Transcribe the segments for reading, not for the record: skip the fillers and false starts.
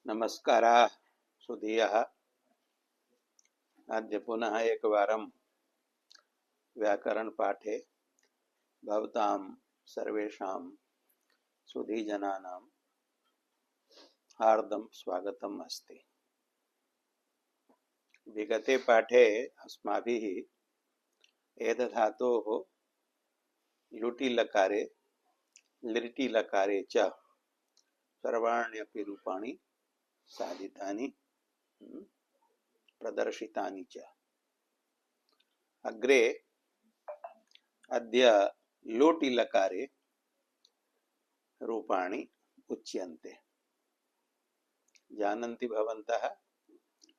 नमस्काराः सुधीयः। अद्य पुनः एकवारं व्याकरणपाठे भवतां सर्वेषां सुधीजनानां हार्दं स्वागतम् अस्ति। विगते पाठे अस्माभिः एतद्धातोः लुटि लकारे लिटि लकारे च सर्वाण्यपि रूपाणि साधितानि प्रदर्शितानि च। अग्रे अद्य लोटि लकारे रूपाणि उच्यन्ते। जानन्ति भवन्तः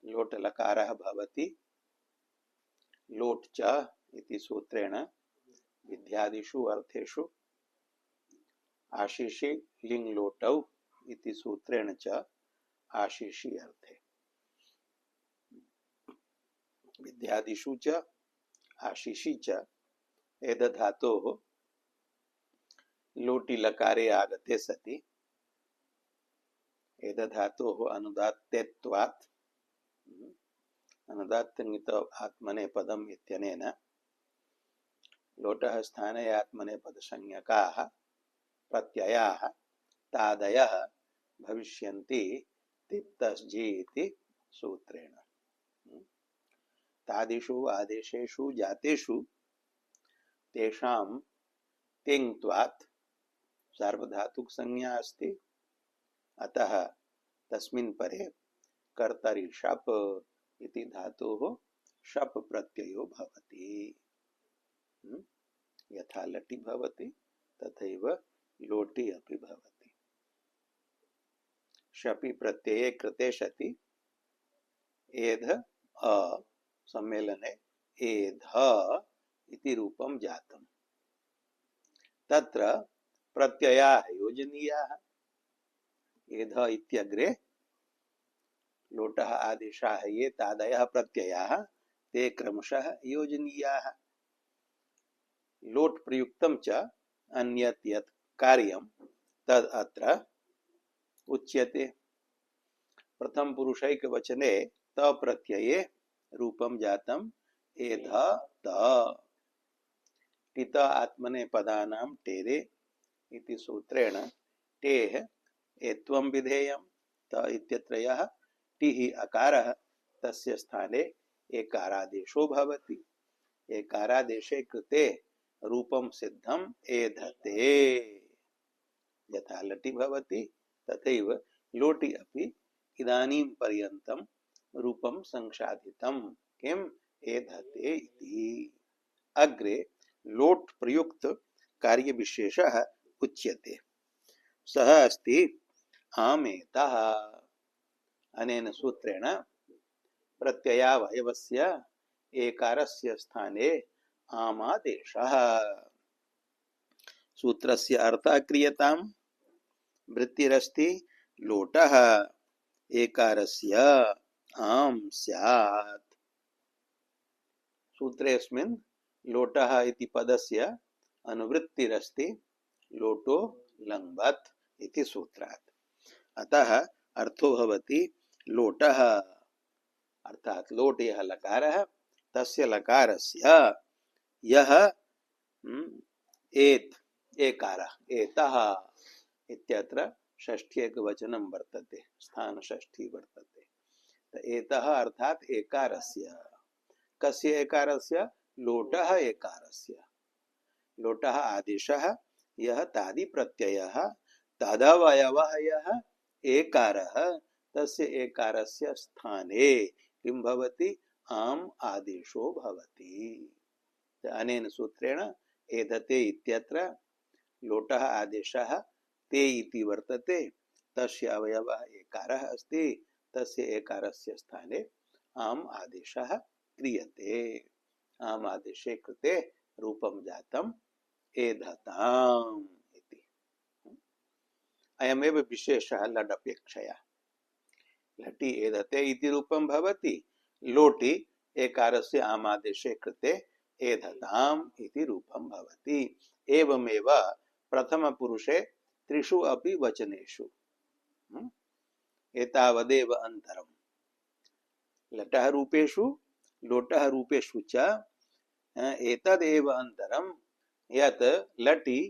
लोट लकारः भवति लोट च इति सूत्रेण विद्यादिषु अर्थेषु आशिषि लिंग लोटौ इति सूत्रेण च आशिषि अर्थे विद्यादिषु च आशिषि च एतद्धातोः लोटि लकारे आगते सति एतद्धातोः अनुदात्तत्वात् अनुदात्तनित आत्मनेपदम् इत्यनेन लोटः स्थाने आत्मनेपदसंज्ञकाः प्रत्ययाः तादयः भविष्यन्ति तिप्तस्जि इति सूत्रेण। तादिषु आदेशेषु जातेषु तेषां तिङ्त्वात् सार्वधातुक संज्ञा अस्ति, अतः तस्मिन् परे कर्तरि शप इति धातोः शप प्रत्ययो भवति। यथा लटि भवति तथैव लोटि अपि भवति। शपि प्रत्यये कृते सति एध अ सम्मेलने एध इति रूपं जातम्। तत्र प्रत्ययाः योजनीयाः। एध इत्यग्रे लोटः आदेशाः ये तादयः प्रत्ययाः ते क्रमशः योजनीयाः। लोट प्रयुक्तं च अन्यत् यत् कार्यं तद् अत्र उच्यते। प्रथम पुरुषैकवचने त प्रत्यये रूपं जातम् एध त। टित आत्मनेपदानां टेरे इति सूत्रेण टेः एत्वं विधेयं। त इत्यत्र यः टिः अकारः तस्य स्थाने एकारादेशो भवति। एकारादेशे कृते रूपं सिद्धम् एधते। यथा लटि भवति तथैव लोटि अपि इदानीं पर्यन्तं रूपं संसाधितं किम् एधते इति। अग्रे लोट प्रयुक्त कार्य विशेषः उच्यते। सः अस्ति आमेतः। अनेन सूत्रेण प्रत्ययावयवस्य एकारस्य स्थाने आमादेशः। सूत्रस्य अर्थः क्रियताम्। वृत्तिरस्ति लोटः एकारस्य आम् स्यात्। सूत्रेऽस्मिन् लोटः इति पदस्य अनुवृत्तिरस्ति लोटो लङ्बत् इति सूत्रात्। अतः अर्थो भवति लोटः अर्थात लोट यः लकारः तस्य लकारस्य यः एत् एकारः एतः इत्यत्र षष्ठी एकवचनं वर्तते, स्थान षष्ठी वर्तते। तो एतः अर्थात एकारस्य। कस्य एकारस्य? लोटः एकारस्य। लोटः आदेशः यः तादि प्रत्ययः तदवयवः यः एकारः तस्य एकारस्य स्थाने किं भवति? आम् आदेशो भवति। अनेन सूत्रेण एधते इत्यत्र लोटः आदेशः ते इति वर्तते। तस्य अवयवः एकारः अस्ति, तस्य एकारस्य स्थाने आम् आदेशः क्रियते। आम् आदेशे कृते रूपं जातम् एधताम् इति। अयमेव विशेषः लडपेक्षया। लटि एधते इति रूपं भवति, लोटि एकारस्य आमादेशे कृते एधताम् इति रूपं भवति। एवमेव प्रथम पुरुषे त्रिषु अपि वचनेषु एतावदेव अंतरम। लटः रूपेषु लोटः रूपेषु च एतदेव अंतरम यत् लटि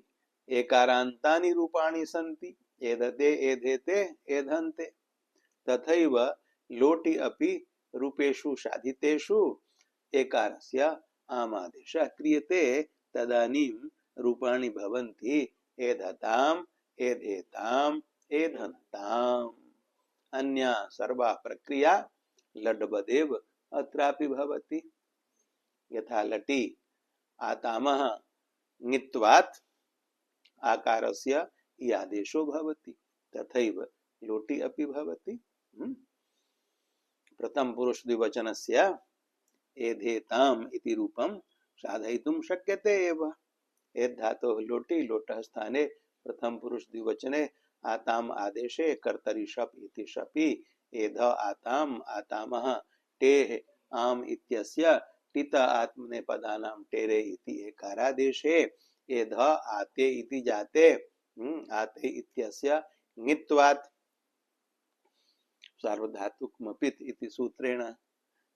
एकारान्तानि रूपाणि सन्ति। एधते एधेते एधन्ते। तथैव लोटि अपि रूपेषु साधितेषु एकारस्य आमादेशः क्रियते। तदानीं रूपाणि भवन्ति एधताम् एधेताम् एधन्ताम्। अन्या सर्वा प्रक्रिया लड्वदेव अत्रापि भवति। यथा लटि आतामः ङित्वात् आकारस्य इ आदेशो भवति तथैव लोटि अपि भवति। प्रथम पुरुष द्विवचनस्य एधेताम् इति रूपं साधयितुं शक्यते एव। एद् धातोः लोटि लोटः स्थाने प्रथम पुरुष द्विवचने आताम आदेशे कर्तरि शप इति शपि एध आताम आतामः टेः आम इत्यस्य टित आत्मनेपदानां टेरे इति एकारादेशे एध आते इति जाते आते इत्यस्य ङित्वात् सार्वधातुकमपित् इति सूत्रेण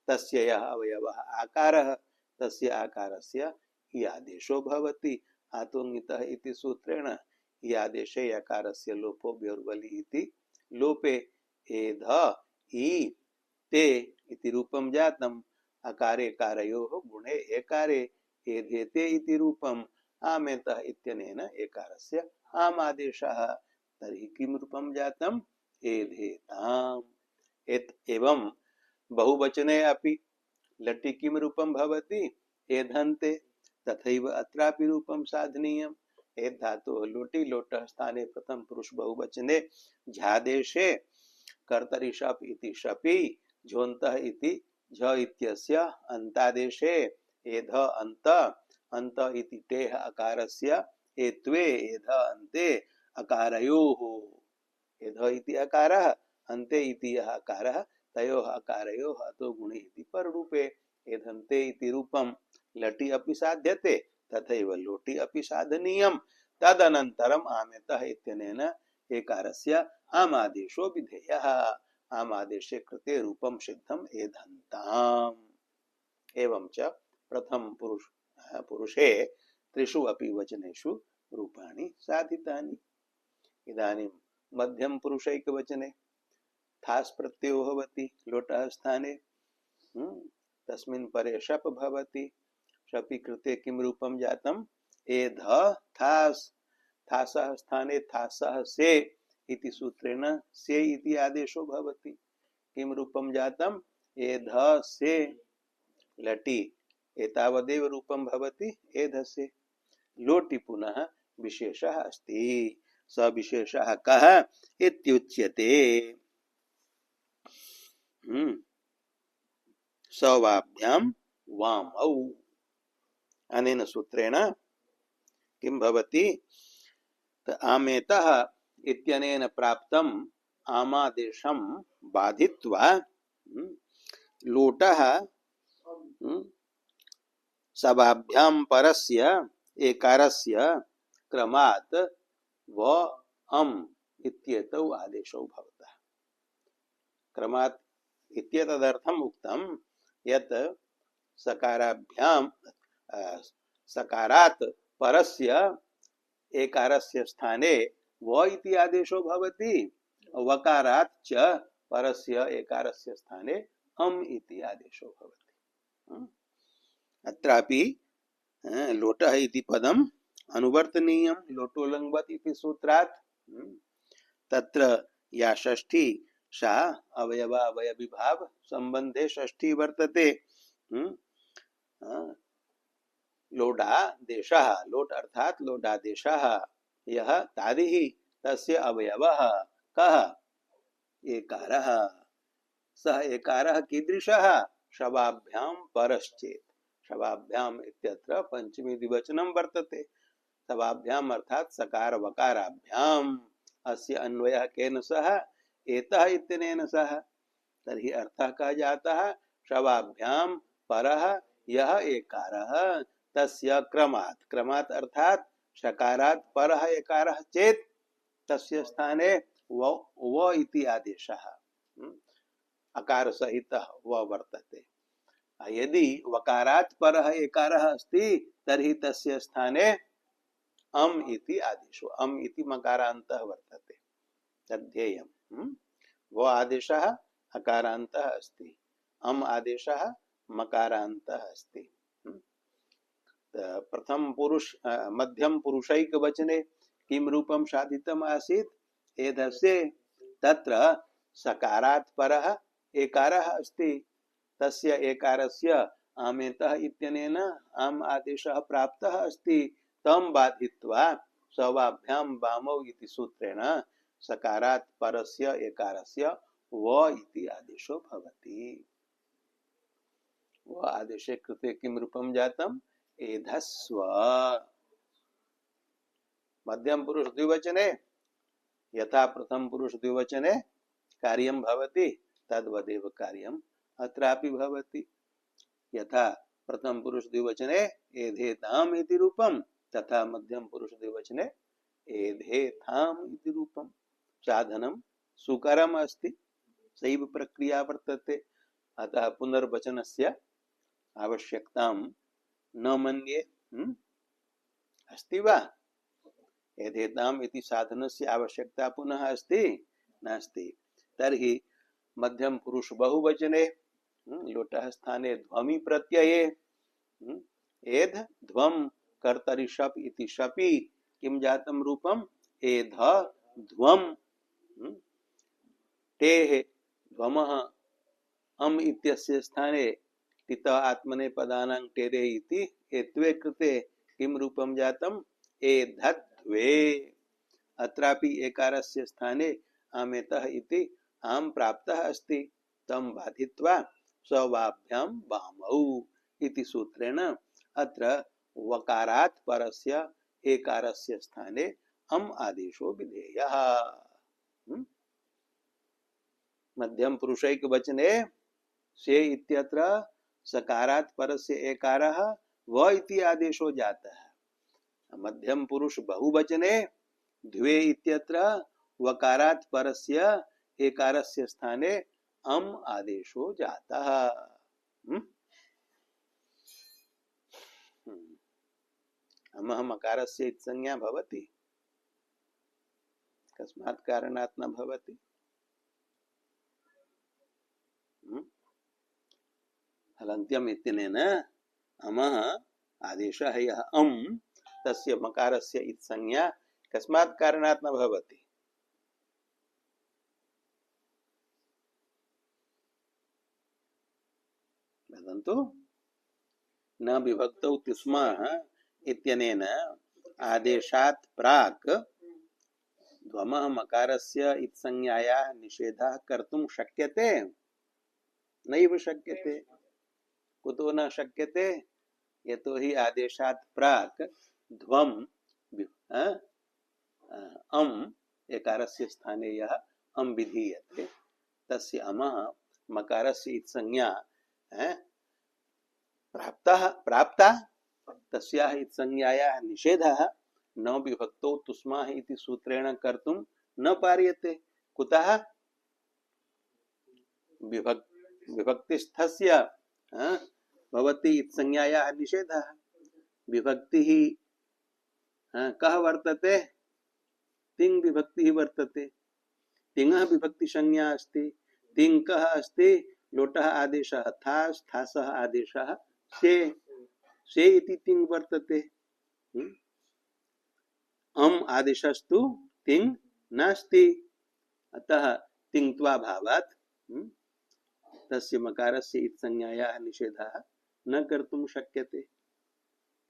तस्य यः अवयवः आकारः तस्य आकारस्य इ आदेशो भवति। आतोङितः इति सूत्रेण इ आदेशे यकारस्य लोपो व्योर्वलि इति लोपे एध इ ते इति रूपं जातम्। अकारे कारयोः गुणे एकारे एधेते इति रूपम् आमेतः इत्यनेन एकारस्य आम् आदेशः। तर्हि किं रूपं जातम्? एधेताम्। एवं बहुवचने अपि लटि किं रूपं भवति? एधन्ते। तथैव अत्रापि रूपं साधनीयम्। एद् धातोः लोटि लोटः स्थाने प्रथम पुरुष बहुवचने झादेशे कर्तरि शप इति शपि झोन्तः इति झ इत्यस्य अन्तादेशे एध अन्त अन्त इति टेः अकारस्य एत्वे एध अन्ते अकारयोः एध इति अकारः अन्ते इति यः अकारः तयोः अकारयोः अतो गुणे इति पररूपे एधन्ते इति रूपं लटि अपि साध्यते तथैव लोटि अपि साधनीयम्। तदनन्तरम् आमेतः इत्यनेन एकारस्य आमादेशो विधेयः। आमादेशे कृते रूपं सिद्धम् एधन्ताम्। एवं च प्रथम पुरुषे त्रिषु अपि वचनेषु रूपाणि साधितानि। इदानीं मध्यम पुरुषैकवचने थास् प्रत्ययो भवति लोटः स्थाने तस्मिन् परे शप भवति। शपि कृते किं रूपं जातम्? एध थास्। थासः स्थाने थासः से इति सूत्रेण से इति आदेशो भवति। किं रूपं जातम्? एध से। लटि एतावदेव रूपं भवति एधसे। लोटि पुनः विशेषः अस्ति। स विशेषः कः इत्युच्यते? सवाभ्यां वामौ। अनेन सूत्रेण किं भवति? आमेतः इत्यनेन प्राप्तम् आमादेशं बाधित्वा लोटः सभाभ्यां परस्य एकारस्य क्रमात् व अम् इत्येतौ आदेशौ भवतः। क्रमात् इत्येतदर्थम् उक्तं यत् सकाराभ्यां सकारात् परस्य एकारस्य स्थाने व इति आदेशो भवति। वकारात् च परस्य एकारस्य स्थाने अम् इति आदेशो भवति। अत्रापि लोटः इति पदम् अनुवर्तनीयं लोटोलङ्वत् इति सूत्रात्। तत्र या षष्ठी सा अवयवावयविभाव संबंधे षष्ठी वर्तते। लोडादेशः लोट अर्थात लोडादेशः यः तादिः तस्य अवयवः कः? एकारः। सः एकारः कीदृशः? शवाभ्यां परश्चेत्। शवाभ्याम इत्यत्र पंचमी द्विवचनं वर्तते। शवाभ्याम अर्थात सकार वकाराभ्याम अस्य अन्वयः केन सह? एतः इत्यनेन सह। तर्हि अर्थः कः जातः? शवाभ्याम परः यः एकारः तस्य क्रमात्। क्रमात् अर्थात शकारात् परः एकारः चेत् तस्य स्थाने व इति आदेशः। अकार सहित वह वर्तते। यदि वकारात् परः एकारः अस्ति तर्हि तस्य स्थाने अम् इति आदेशो, अम् इति मकारान्तः वर्तते, तद्धेयम्। वो आदेशः अकारान्तः अस्ति, अम् आदेशः मकारान्तः अस्ति। प्रथम पुरुष मध्यम पुरुषैक वचने किम रूपम साधितम आसीत् एधस्य तत्र सकारात् परः एकारः अस्ति, तस्य एकारस्य आमेतः इत्यनेन आम आदेशः प्राप्तः अस्ति, तम बाधित्वा सवाभ्यां वामौ इति सूत्रेण सकारात् परस्य एकारस्य व इति आदेशो भवति। व आदेशे कृते किम रूपम जातम् एधस्व। मध्यम पुरुष द्विवचने यथा प्रथम पुरुष द्विवचने कार्यं भवति तद्वदेव कार्यम् अत्रापि भवति। यथा प्रथम पुरुष द्विवचने एधेताम् इति रूपं तथा मध्यम पुरुष द्विवचने एधेथाम् इति रूपं। साधनं सुकरम् अस्ति, सैव प्रक्रिया वर्तते, अतः पुनर्वचनस्य आवश्यकतां न मन्ये। अस्ति वा? एधेताम् इति साधनस्य आवश्यकता पुनः अस्ति नास्ति। तर्हि मध्यम पुरुष बहुवचने लोटः स्थाने ध्वमि प्रत्यये एध ध्वम कर्तरि शप इति शपि किं जातं रूपम् एध ध्वम। टेः ध्वमः अम् इत्यस्य स्थाने टित आत्मने पदानां टेरे इति एत्वे कृते किं रूपं जातम् एधद्वे। अत्रापि एकारस्य स्थाने आमेतः इति आम प्राप्तः अस्ति, तं बाधित्वा सवाभ्यां वामौ इति सूत्रेण अत्र वकारात् परस्य एकारस्य स्थाने अम् आदेशो विधेयः। मध्यम पुरुषैक वचने से इत्यत्र सकारात् परस्य एकारः व इति आदेशो जातः। मध्यम पुरुष बहुवचने द्वे इत्यत्र वकारात् परस्य एकारस्य स्थाने अम् आदेशो जातः। अमः मकारस्य इत्संज्ञा भवति, कस्मात् कारणात् न भवति? हलन्त्यम् इत्यनेन अमः आदेशः यः अम् तस्य मकारस्य इत्संज्ञा कस्मात् कारणात् न भवति? वदन्तु। न विभक्तौ तिस्मः इत्यनेन आदेशात् प्राक् ध्वमः मकारस्य इत्संज्ञायाः निषेधः कर्तुं शक्यते? नैव शक्यते। कुतो न शक्यते? यतोहि आदेशात् प्राक् ध्वम् अम् एकारस्य स्थाने यः अम् विधीयते तस्य अमः मकारस्य इत्संज्ञा प्राप्ता तस्याः इत्संज्ञायाः निषेधः न विभक्तौ तुस्माः इति सूत्रेण कर्तुं न पार्यते। कुतः? विभक्तिस्थस्य भवति इत्संज्ञायाः निषेधः। विभक्तिः कः वर्तते? तिङ् विभक्तिः वर्तते। तिङः विभक्तिसंज्ञा अस्ति। तिङ् कः अस्ति? लोटः आदेशः थास्, थासः आदेशः से इति तिङ् वर्तते। अम् आदेशस्तु तिङ् नास्ति, अतः तिङ्त्वाभावात् तस्य मकारस्य इत्संज्ञायाः निषेधः न कर्तुं शक्यते।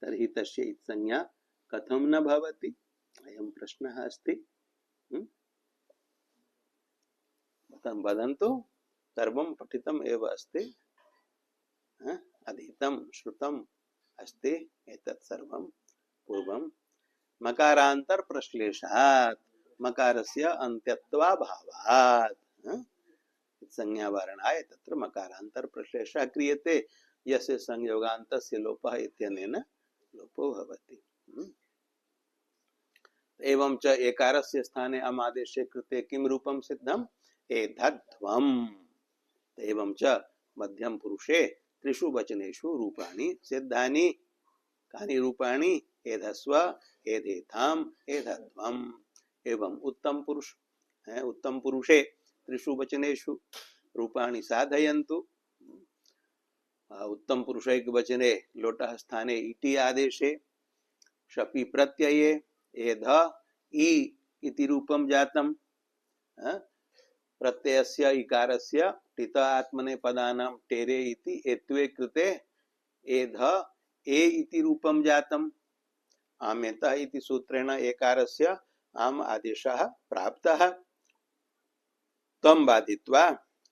तर्हि तस्य इत्संज्ञा कथं न भवति? अयं प्रश्नः अस्ति। वदन्तु। सर्वं पठितम् एव अस्ति, अधीतं श्रुतम् अस्ति। एतत् सर्वं पूर्वं मकारान्तर प्रश्लेषात् मकारस्य अन्त्यत्वाभावात् संज्ञावारणाय तत्र मकारान्तर प्रश्लेषः क्रियते, यस्य संयोगान्तस्य लोपः इत्यनेन लोपो भवति। एवं च एकारस्य स्थाने अम् आदेशे कृते किं रूपं सिद्धम् एतद्ध्वम् एवं च मध्यम पुरुषे त्रिषु वचनेषु रूपाणि सिद्धानि कानि रूपाणि एधस्व एधेताम् एतद्ध्वम् एवं उत्तम पुरुष है उत्तम पुरुषे त्रिषु वचनेषु रूपाणि साधयन्तु उत्तम पुरुषैक वचने लोटः स्थाने इति आदेशे शपि प्रत्यये एध इ इति रूपं जातम् प्रत्ययस्य इकारस्य टित आत्मने पदानां टेरे इति एत्वे कृते एध ए इति रूपं जातम् आमेतः इति सूत्रेण एकारस्य आम आदेशः प्राप्तः तम बाधित्वा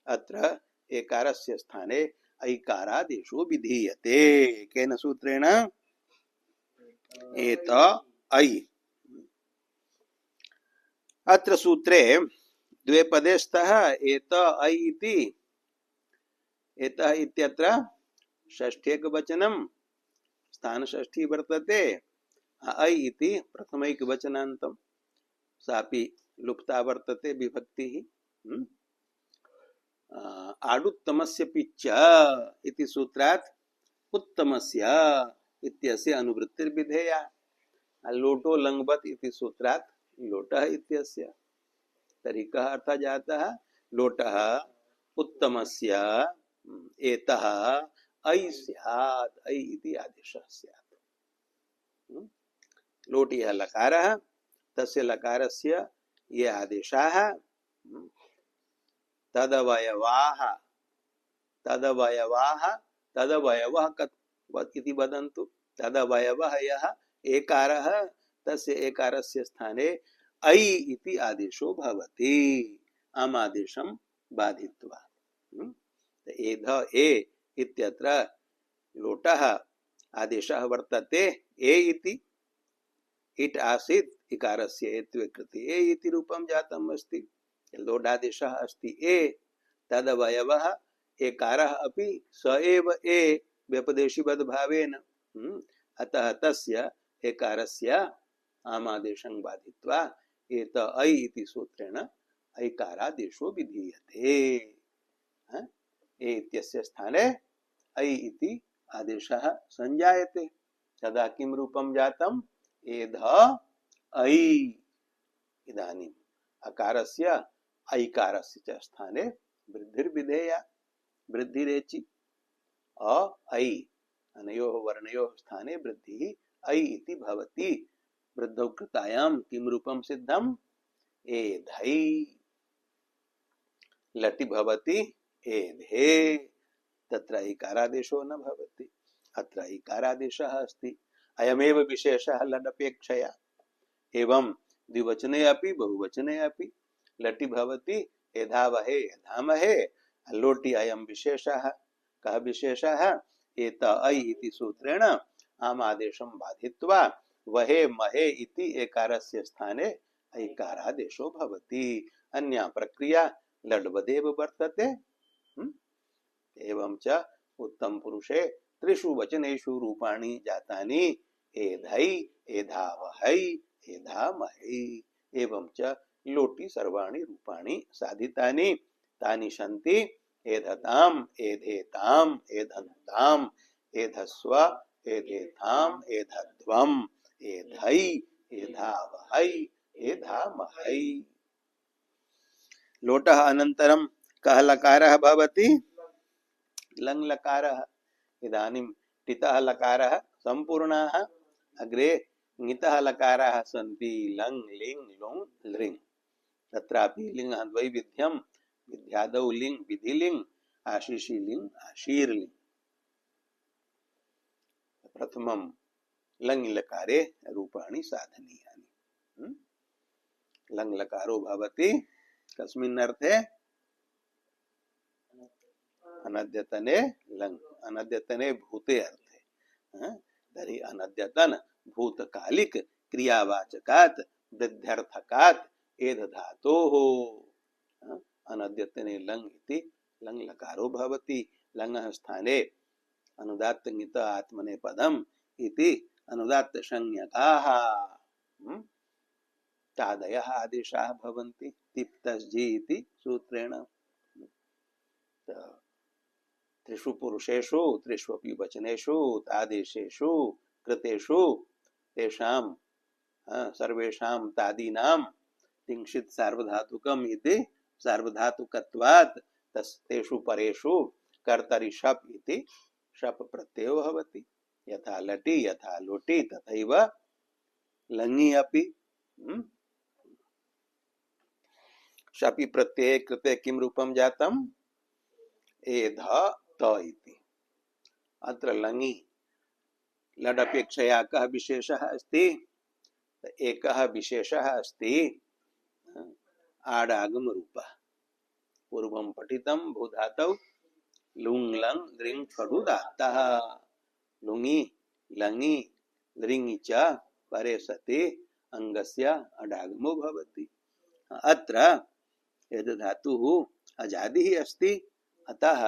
अत्र एकारस्य स्थाने ऐकारादेशो विधीयते केन सूत्रेण एत ऐ अत्र सूत्रे द्वे पदे स्तः एत ऐ इति एतः इत्यत्र षष्ठ्येकवचनं स्थान षष्ठी वर्तते ऐ इति प्रथमैकवचनान्तं सापि लुप्ता वर्तते विभक्तिः आडुत्तमस्य पिच्च इति सूत्रात् उत्तमस्य इत्यस्य अनुवृत्तिर्विधेया लोटो लंगबत इति सूत्रात् लोटः इत्यस्य तर्हि कः अर्थः जातः लोटः उत्तमस्य एतः ऐ स्यात् ऐ इति आदेशः स्यात् लोटियः लकारः तस्य लकारस्य ये आदेशाः तदवयवाः तदवयवाः तदवयवः इति वदन्तु तदवयवः यः एकारः तस्य एकारस्य स्थाने ऐ इति आदेशो भवति आमादेशं बाधित्वा एध ए इत्यत्र लोटः आदेशः वर्तते ए इति इट् आसीत् इकारस्य एत्वे कृते ए इति रूपं जातम् अस्ति लोडादेशः अस्ति ए तदवयवः एकारः अपि स एव ए व्यपदेशिवद् भावेन अतः तस्य एकारस्य आमादेशं बाधित्वा एत ऐ इति सूत्रेण ऐकारादेशो विधीयते ए इत्यस्य स्थाने ऐ इति आदेशः संजायते तदा किं रूपं जातम् एध ऐ इदानीम् अकारस्य ऐकारस्य च स्थाने वृद्धिर्विधेया वृद्धिरेचि ऐ अनयोः वर्णयोः स्थाने वृद्धिः ऐ इति भवति वृद्धौ कृतायां किं रूपं सिद्धम् एधै लटि भवति एधे तत्र इकारादेशो न भवति अत्र इकारादेशः अस्ति अयमेव विशेषः लडपेक्षया एवं द्विवचने अपि बहुवचने अपि लटि भवति एधावहे एधामहे लोटि अयं विशेषः कः विशेषः एत ऐ इति सूत्रेण आमादेशं बाधित्वा वहे महे इति एकारस्य स्थाने ऐकारादेशो भवति अन्या प्रक्रिया लड्वदेव वर्तते एवं च उत्तम पुरुषे त्रिषु वचनेषु रूपाणि जातानि एधै एधावहै एधामहै एवं च लोटि सर्वाणि रूपाणि साधितानि तानि सन्ति एधताम् एधेताम् एधन्ताम् एधस्व एधेताम् एधध्वम् एधै एधावहै एधामहै लोटः अनन्तरं कः लकारः भवति लङ् लकारः इदानीं टितः लकारः सम्पूर्णाः अग्रे ङितः लकाराः सन्ति लङ् लिङ् लुङ् लृङ् तत्रापि लिङ्गः द्वैविध्यं विद्यादौ लिङ् विधिलिङ् आशीषि लिङ् आशीर्लिङ् प्रथमं लङ् लकारे रूपाणि साधनीयानि लङ् लकारो भवति कस्मिन् अर्थे अनद्यतने लङ् अनद्यतने भूते अर्थे तर्हि अनद्यतन भूतकालिक क्रियावाचकात् वृद्ध्यर्थकात् एध धातोः अनद्यतने लङ् इति लङ् लकारो भवति लङः स्थाने अनुदात्त ङित आत्मने पदम् इति अनुदात्त संज्ञकाः तादयः आदेशाः भवन्ति तिप्तस्जि इति सूत्रेण। त्रिषु पुरुषेषु त्रिष्वपि वचनेषु तादेशेषु कृतेषु तेषां सर्वेषां तादीनां तिंशित् सार्वधातुकम् इति सार्वधातुकत्वात् तेषु परेषु कर्तरि शप् इति शप् प्रत्ययो भवति। यथा लटि यथा लोटि तथैव लङि अपि। शपि प्रत्यये कृते किं रूपं जातम्? एध त इति। अत्र लङि लडपेक्षया कः विशेषः अस्ति? एकः विशेषः अस्ति आडागम रूपः। पूर्वं पठितं भूधातौ लुङ् लङ् लृङ् छडु धातः। लुङि लङि लृङि च परे सति अङ्गस्य अडागमो भवति। अत्र यद् धातुः अजादिः अस्ति, अतः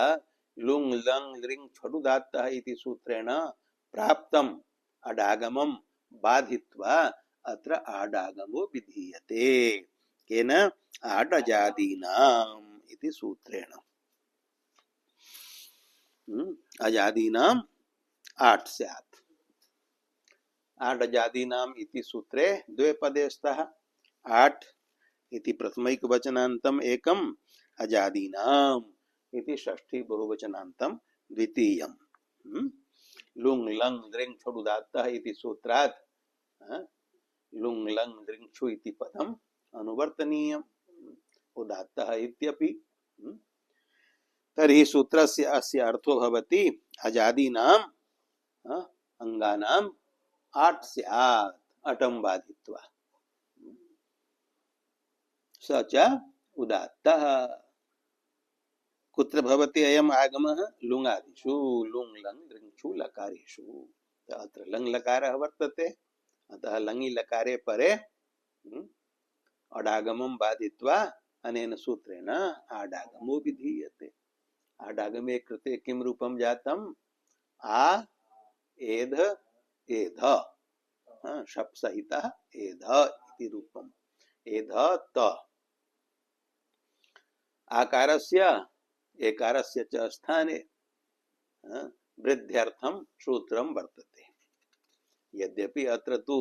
लुङ् लङ् लृङ् छडु धातः इति सूत्रेण प्राप्तम् अडागमं बाधित्वा अत्र आडागमो विधीयते। केन? आडजादीनाम् इति सूत्रेण। अजादीनाम् आट् स्यात्। आडजादीनाम् इति सूत्रे द्वे पदे स्तः। आट् इति प्रथमैकवचनान्तम् एकम्, अजादीनाम् इति षष्ठी बहुवचनान्तम् द्वितीयम्। लुङ् लङ् लृङ् छडु धातः इति सूत्रात् लुङ् लङ् लृङ् छु इति पदम् अनुवर्तनीयम् उदात्तः इत्यपि। तर्हि सूत्रस्य अस्य अर्थो भवति अजादीनाम् अङ्गानाम् आट् स्यात् अटं बाधित्वा। स च उदात्तः। कुत्र भवति अयम् आगमः? लुङादिषु लुङ् लङ् लृङ् छु लकारेषु। अत्र लङ् लकारः वर्तते, अतः लङि लकारे परे अडागमं बाधित्वा अनेन सूत्रेण आडागमो विधीयते। आडागमे कृते किं रूपं जातम्? आ एध एध शप् सहितः एध इति रूपम्। एध त आकारस्य एकारस्य च स्थाने वृद्ध्यर्थं सूत्रं वर्तते। यद्यपि अत्र तु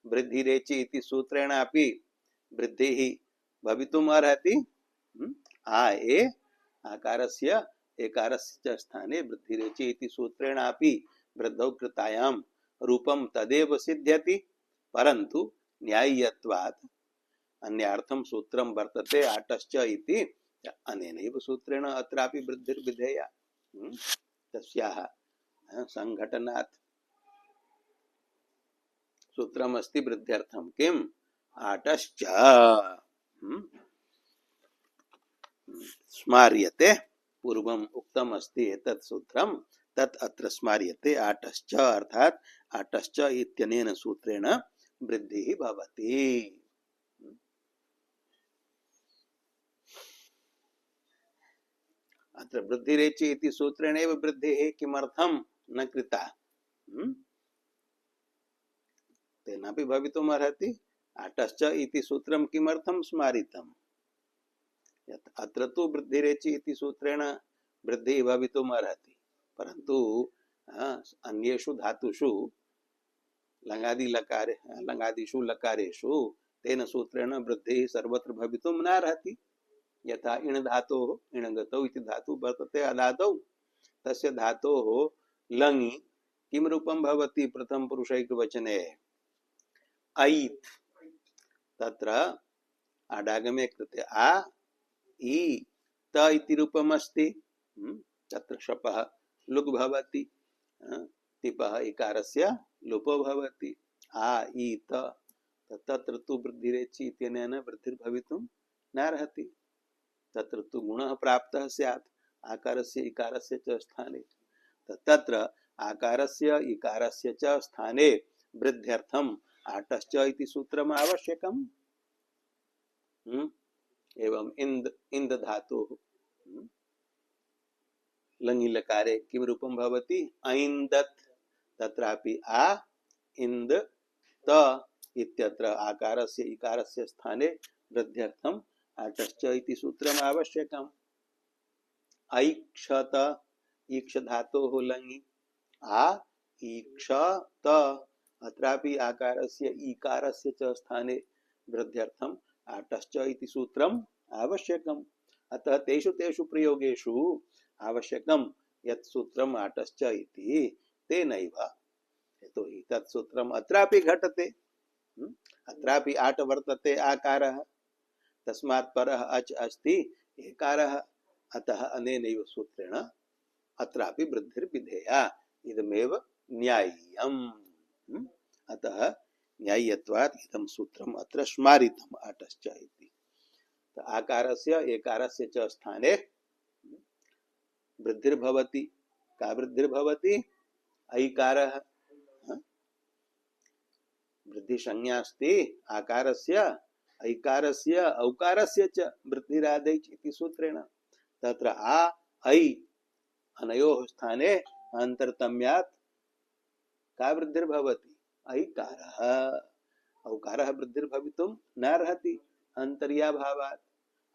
वृद्धिरेचि इति सूत्रेण अपि वृद्धिः भवितुम् अर्हति। आ ए आकारस्य एकारस्य च स्थाने वृद्धिरेचि इति सूत्रेण अपि वृद्धौ कृतायां रूपं तदेव सिद्ध्यति, परन्तु न्याय्यत्वात् अन्यार्थं सूत्रं वर्तते आटश्च इति। अनेनैव सूत्रेण अत्रापि वृद्धिर्विधेया तस्याः संघटनात्। सूत्रमस्ति वृद्ध्यर्थं किम्? आटश्च स्मार्यते। पूर्वम् उक्तम् अस्ति एतत् सूत्रं, तत् अत्र स्मार्यते। आटश्च अर्थात् आटश्च इत्यनेन सूत्रेण वृद्धिः भवति। अत्र वृद्धिरेचि इति सूत्रेण एव वृद्धिः किमर्थं न कृता? तेनापि भवितुम् अर्हति। आटश्च इति सूत्रं किमर्थं स्मारितम्? अत्र तु वृद्धिरेचि इति सूत्रेण वृद्धिः भवितुम् अर्हति, परन्तु अन्येषु धातुषु लङादि लकारे लङादिषु लकारेषु तेन सूत्रेण वृद्धिः सर्वत्र भवितुम् नार्हति। यथा इण धातोः इणगतौ इति धातु वर्तते अधातौ, तस्य धातोः लङि किं रूपं भवति? प्रथम पुरुषैकवचने ऐत्। तत्र आडागमे कृते आ इ त इति रूपम् अस्ति। तत्र शपः लुग् भवति, टिपः इकारस्य लुपो भवति। आ इ त तत्र तु वृद्धिरेचि इत्यनेन वृद्धिर्भवितुं नार्हति। तत्र तु गुणः प्राप्तः स्यात् आकारस्य इकारस्य च स्थाने। तत्र आकारस्य इकारस्य च स्थाने वृद्ध्यर्थम् आटश्च इति सूत्रम् आवश्यकम्। एवं इन्द धातुः लङि लकारे किं रूपं भवति? ऐन्दत्। तत्रापि आ इन्द त इत्यत्र आकारस्य इकारस्य स्थाने वृद्ध्यर्थम आटश्च इति सूत्रम आवश्यकम्। ऐक्षत ईक्ष धातोः लङि आ ईक्षत अत्रापि आकारस्य ईकारस्य च स्थाने वृद्ध्यर्थम आटश्च इति सूत्रम आवश्यकम्। अतः तेषु तेषु प्रयोगेषु आवश्यकं यत् सूत्रम आटश्च इति तेनैव यतोहि तत् सूत्रम अत्रापि घटते। अत्रापि आट वर्तते आकारः, तस्मात् परः अच अस्ति एकारः, अतः अनेनैव सूत्रेण अत्रापि वृद्धिर्विधेया इदमेव न्याय्यम्। अतः न्याय्यत्वात् इदं सूत्रम् अत्र स्मारितम् आटश्च इति। आकारस्य एकारस्य च स्थाने वृद्धिर्भवति। का वृद्धिर्भवति? ऐकारः वृद्धि संज्ञा अस्ति आकारस्य ऐकारस्य औकारस्य च वृद्धिरादैच् इति सूत्रेण। तत्र आ ऐ अनयोः स्थाने अन्तरतम्यात् का वृद्धिर्भवति? ऐकारः। औकारः वृद्धिर्भवितुं नार्हति अन्तर्याभावात्,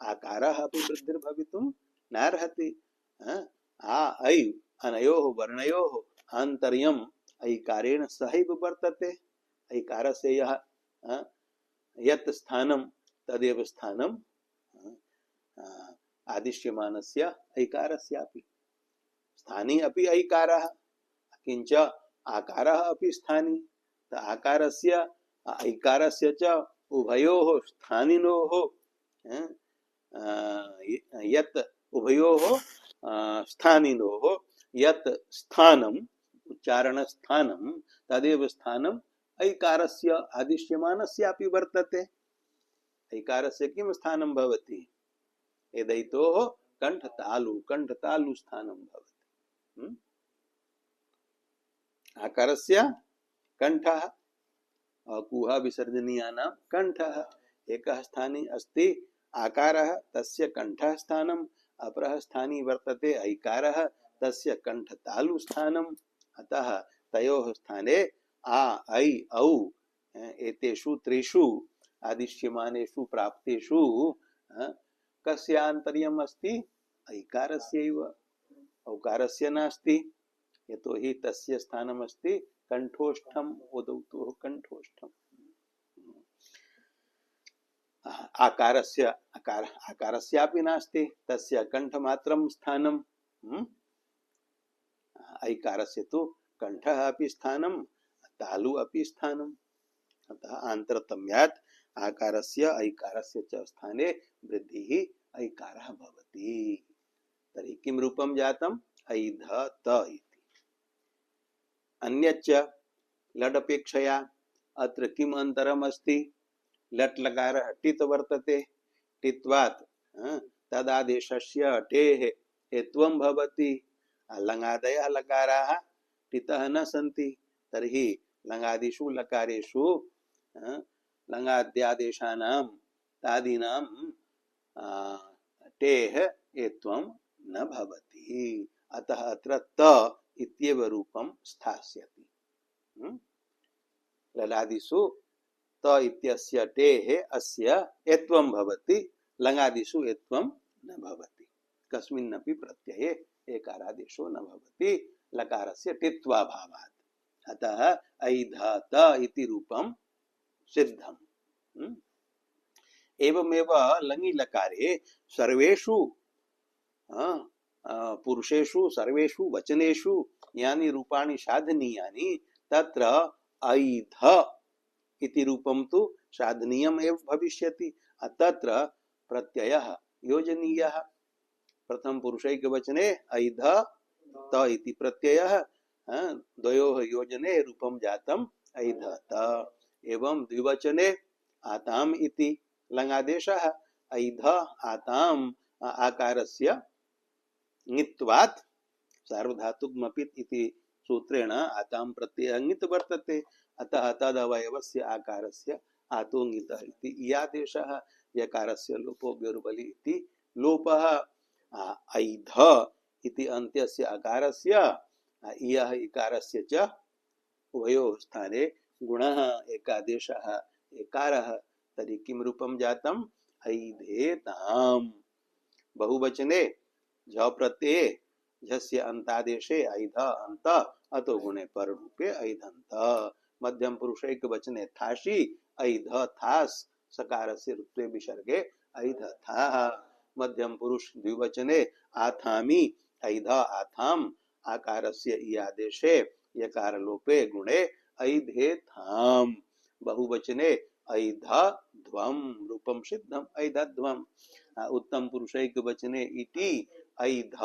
आकारः अपि वृद्धिर्भवितुं नार्हति। आ ऐ अनयोः वर्णयोः आन्तर्यम् ऐकारेण सहैव वर्तते। ऐकारस्य यः यत् स्थानं तदेव स्थानं आदिश्यमानस्य ऐकारस्यापि। स्थानी अपि ऐकारः, किंच आकारः अपि स्थानी। आकारस्य ऐकारस्य च उभयोः स्थानिनोः यत् उभयोः स्थानिनोः यत् स्थानम् उच्चारण स्थानं तदेव स्थानम् ऐकारस्य आदिश्यमानस्यापि वर्तते। ऐकारस्य किं स्थानं भवति? एदैतोः कंठतालु स्थानं भवति। आकारस्य कंठः अकुह विसर्जनीयानां कंठः एकः स्थानी अस्ति आकारः, तस्य कंठः स्थानम्, अपरः स्थानी वर्तते ऐकारः, तस्य कंठतालु स्थानम्। अतः तयोः स्थाने आ ऐ औ एतेषु त्रिषु आदिश्यमानेषु प्राप्तेषु कस्य आन्तर्यम् अस्ति? ऐकारस्यैव, औकारस्य नास्ति। यतोहि तस्य स्थानम् अस्ति कंठोष्ठम्, उदौतोः कंठोष्ठम्। आकारस्यापि नास्ति, तस्य कंठमात्रं स्थानम्। ऐकारस्य तु कंठः अपि स्थानम्, तालु अपि स्थानम्। अतः आन्तरतम्यात् आकारस्य ऐकारस्य च स्थाने वृद्धिः ऐकारः भवति। तर्हि किं रूपं जातम्? ऐधत इति। अन्यच्च लडपेक्षया अत्र किम् अंतरम् अस्ति? लट् लकारः टित् वर्तते, टित्वात् तदादेशस्य टेः हेत्वं भवति। लङादयः लकाराः टितः न सन्ति, तर्हि लङादिषु लकारेषु लङाद्यादेशानां तादीनां टेः हेत्वं न भवति। अतः अत्र त इत्येव रूपं स्थास्यति। ललादिषु त इत्यस्य टेः अस्य एत्वं भवति, लङादिषु एत्वं न भवति। कस्मिन्नपि प्रत्यये एकारादेशो न भवति लकारस्य टित्वाभावात्। अतः ऐधत इति रूपं सिद्धम्। एवमेव लङि लकारे सर्वेषु पुरुषेषु सर्वेषु वचनेषु यानि रूपाणि साधनीयानि तत्र ऐध इति रूपं तु साधनीयम् एव भविष्यति। तत्र प्रत्ययः योजनीयः। प्रथम पुरुषैकवचने ऐध त इति प्रत्ययः, द्वयोः योजने रूपं जातम् ऐधत। एवं द्विवचने आताम् इति लङादेशः ऐध आताम् आकारस्य ङित्वात् सार्वधातुकमपित् इति सूत्रेण आताम् प्रत्ययः ङित् वर्तते। अतः तदवयवस्य आकारस्य आतो ङितः इति इयादेशः। यकारस्य लोपो व्योर्बलि इति लोपः। ऐध इति अन्त्यस्य अकारस्य इयः इकारस्य च उभयोः स्थाने गुणः एकादेशः एकारः तर्हि किं रूपं जातम् ऐधेताम्। बहुवचने झ प्रत्यये झस्य अंतादेशे ऐध अंत अतो गुणे पर रूपे ऐधंत। मध्यम पुरुष एक वचने थाशी ऐध थास सकार से ऋत्वे विसर्गे ऐध था। मध्यम पुरुष द्विवचने आथामी ऐध आथाम आकारस्य इ आदेशे यकार लोपे गुणे ऐधे थाम। बहुवचने ऐध ध्वम रूपम सिद्धम ऐधध्वम। उत्तम पुरुष एक वचने इति ऐध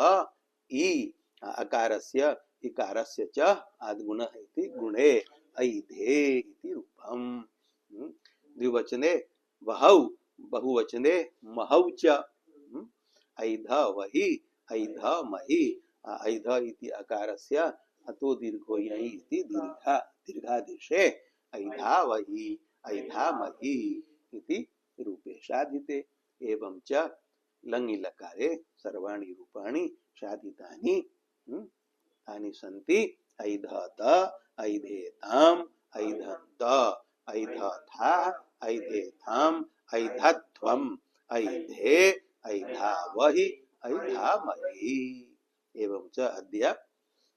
इ अकारस्य इकारस्य च आद्गुण इति गुणे ऐधे इति रूपम। द्विवचने वहौ बहुवचने महौ च ऐध वहि ऐध महि ऐध इति अकारस्य अतो दीर्घो यहि इति दीर्घादेशे ऐधा वहि ऐधा महि इति रूपे साधिते। एवं च लङि लकारे सर्वाणि रूपाणि साधितानि तानि सन्ति ऐधत ऐधेताम् ऐधन्त ऐधथा ऐधेथाम् ऐधध्वम् ऐधे ऐधावहि ऐधामहि। एवं च अद्य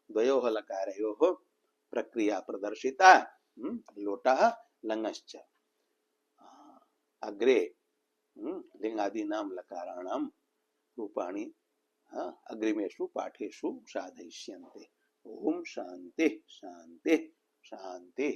द्वयोः लकारयोः प्रक्रिया प्रदर्शिता। लोटः लङश्च अग्रे लिंगादीनां लकाराणां रूपाणि अग्रिमेषु पाठेषु साधयिष्यन्ते। ओम शांति शांति शांति।